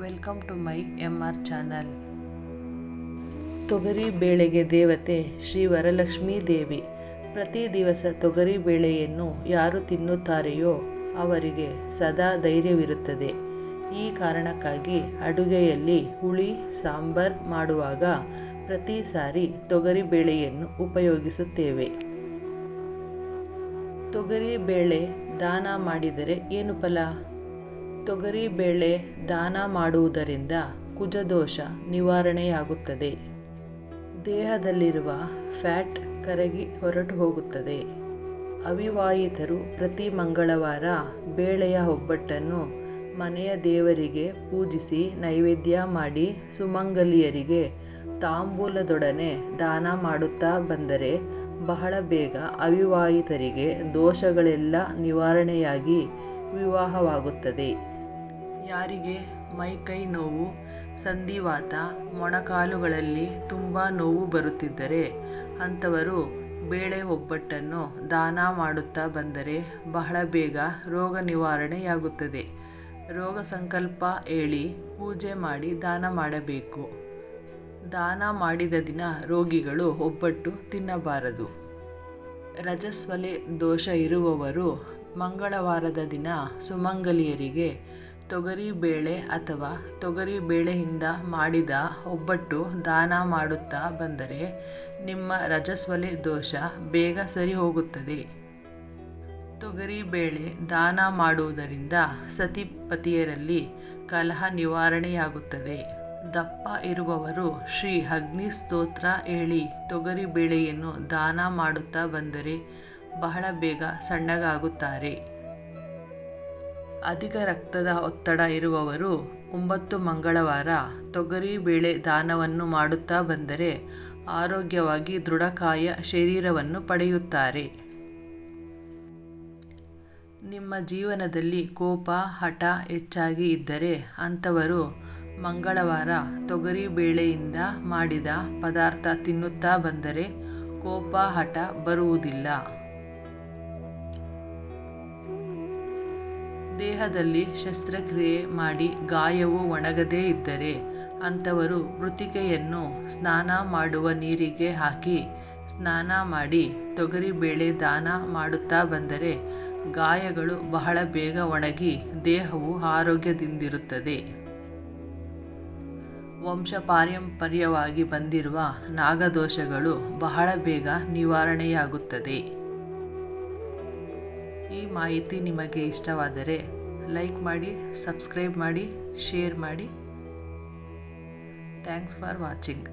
Welcome to my MR channel. ತೊಗರಿ ಬೇಳೆಗೆ ದೇವತೆ ಶ್ರೀ ವರಲಕ್ಷ್ಮೀ ದೇವಿ. ಪ್ರತಿ ದಿವಸ ತೊಗರಿ ಬೇಳೆಯನ್ನು ಯಾರು ತಿನ್ನುತ್ತಾರೆಯೋ ಅವರಿಗೆ ಸದಾ ಧೈರ್ಯವಿರುತ್ತದೆ. ಈ ಕಾರಣಕ್ಕಾಗಿ ಅಡುಗೆಯಲ್ಲಿ ಹುಳಿ ಸಾಂಬಾರ್ ಮಾಡುವಾಗ ಪ್ರತಿ ಸಾರಿ ತೊಗರಿ ಬೇಳೆಯನ್ನು ಉಪಯೋಗಿಸುತ್ತೇವೆ. ತೊಗರಿ ಬೇಳೆ ದಾನ ಮಾಡಿದರೆ ಏನು ಫಲ? ತೊಗರಿ ಬೇಳೆ ದಾನ ಮಾಡುವುದರಿಂದ ಕುಜದೋಷ ನಿವಾರಣೆಯಾಗುತ್ತದೆ. ದೇಹದಲ್ಲಿರುವ ಫ್ಯಾಟ್ ಕರಗಿ ಹೊರಟು ಹೋಗುತ್ತದೆ. ಅವಿವಾಹಿತರು ಪ್ರತಿ ಮಂಗಳವಾರ ಬೇಳೆಯ ಒಬ್ಬಟ್ಟನ್ನು ಮನೆಯ ದೇವರಿಗೆ ಪೂಜಿಸಿ ನೈವೇದ್ಯ ಮಾಡಿ ಸುಮಂಗಲಿಯರಿಗೆ ತಾಂಬೂಲದೊಡನೆ ದಾನ ಮಾಡುತ್ತಾ ಬಂದರೆ ಬಹಳ ಬೇಗ ಅವಿವಾಹಿತರಿಗೆ ದೋಷಗಳೆಲ್ಲ ನಿವಾರಣೆಯಾಗಿ ವಿವಾಹವಾಗುತ್ತದೆ. ಯಾರಿಗೆ ಮೈಕೈ ನೋವು, ಸಂಧಿವಾತ, ಮೊಣಕಾಲುಗಳಲ್ಲಿ ತುಂಬ ನೋವು ಬರುತ್ತಿದ್ದರೆ ಅಂಥವರು ಬೇಳೆ ಒಬ್ಬಟ್ಟನ್ನು ದಾನ ಮಾಡುತ್ತಾ ಬಂದರೆ ಬಹಳ ಬೇಗ ರೋಗ ನಿವಾರಣೆಯಾಗುತ್ತದೆ. ರೋಗ ಸಂಕಲ್ಪ ಹೇಳಿ ಪೂಜೆ ಮಾಡಿ ದಾನ ಮಾಡಬೇಕು. ದಾನ ಮಾಡಿದ ದಿನ ರೋಗಿಗಳು ಒಬ್ಬಟ್ಟು ತಿನ್ನಬಾರದು. ರಜಸ್ವಲೆ ದೋಷ ಇರುವವರು ಮಂಗಳವಾರದ ದಿನ ಸುಮಂಗಲಿಯರಿಗೆ ತೊಗರಿ ಬೇಳೆ ಅಥವಾ ತೊಗರಿ ಬೇಳೆಯಿಂದ ಮಾಡಿದ ಒಬ್ಬಟ್ಟು ದಾನ ಮಾಡುತ್ತಾ ಬಂದರೆ ನಿಮ್ಮ ರಜಸ್ವಲೆ ದೋಷ ಬೇಗ ಸರಿ ಹೋಗುತ್ತದೆ. ತೊಗರಿ ಬೇಳೆ ದಾನ ಮಾಡುವುದರಿಂದ ಸತಿಪತಿಯರಲ್ಲಿ ಕಲಹ ನಿವಾರಣೆಯಾಗುತ್ತದೆ. ದಪ್ಪ ಇರುವವರು ಶ್ರೀ ಅಗ್ನಿ ಸ್ತೋತ್ರ ಹೇಳಿ ತೊಗರಿ ಬೇಳೆಯನ್ನು ದಾನ ಮಾಡುತ್ತಾ ಬಂದರೆ ಬಹಳ ಬೇಗ ಸಣ್ಣಗಾಗುತ್ತಾರೆ. ಅಧಿಕ ರಕ್ತದ ಒತ್ತಡ ಇರುವವರು 9 ಮಂಗಳವಾರ ತೊಗರಿ ಬೇಳೆ ದಾನವನ್ನು ಮಾಡುತ್ತಾ ಬಂದರೆ ಆರೋಗ್ಯವಾಗಿ ದೃಢಕಾಯ ಶರೀರವನ್ನು ಪಡೆಯುತ್ತಾರೆ. ನಿಮ್ಮ ಜೀವನದಲ್ಲಿ ಕೋಪ, ಹಠ ಹೆಚ್ಚಾಗಿ ಇದ್ದರೆ ಅಂಥವರು ಮಂಗಳವಾರ ತೊಗರಿ ಬೇಳೆಯಿಂದ ಮಾಡಿದ ಪದಾರ್ಥ ತಿನ್ನುತ್ತಾ ಬಂದರೆ ಕೋಪ, ಹಠ ಬರುವುದಿಲ್ಲ. ದೇಹದಲ್ಲಿ ಶಸ್ತ್ರಕ್ರಿಯೆ ಮಾಡಿ ಗಾಯವು ಒಣಗದೇ ಇದ್ದರೆ ಅಂಥವರು ಮೃತ್ತಿಕೆಯನ್ನು ಸ್ನಾನ ಮಾಡುವ ನೀರಿಗೆ ಹಾಕಿ ಸ್ನಾನ ಮಾಡಿ ತೊಗರಿ ಬೇಳೆ ದಾನ ಮಾಡುತ್ತಾ ಬಂದರೆ ಗಾಯಗಳು ಬಹಳ ಬೇಗ ಒಣಗಿ ದೇಹವು ಆರೋಗ್ಯದಿಂದಿರುತ್ತದೆ. ವಂಶಪಾರಂಪರ್ಯವಾಗಿ ಬಂದಿರುವ ನಾಗದೋಷಗಳು ಬಹಳ ಬೇಗ ನಿವಾರಣೆಯಾಗುತ್ತದೆ. ಈ ಮಾಹಿತಿ ನಿಮಗೆ ಇಷ್ಟವಾದರೆ ಲೈಕ್ ಮಾಡಿ, ಸಬ್ಸ್ಕ್ರೈಬ್ ಮಾಡಿ, ಶೇರ್ ಮಾಡಿ. Thanks for watching.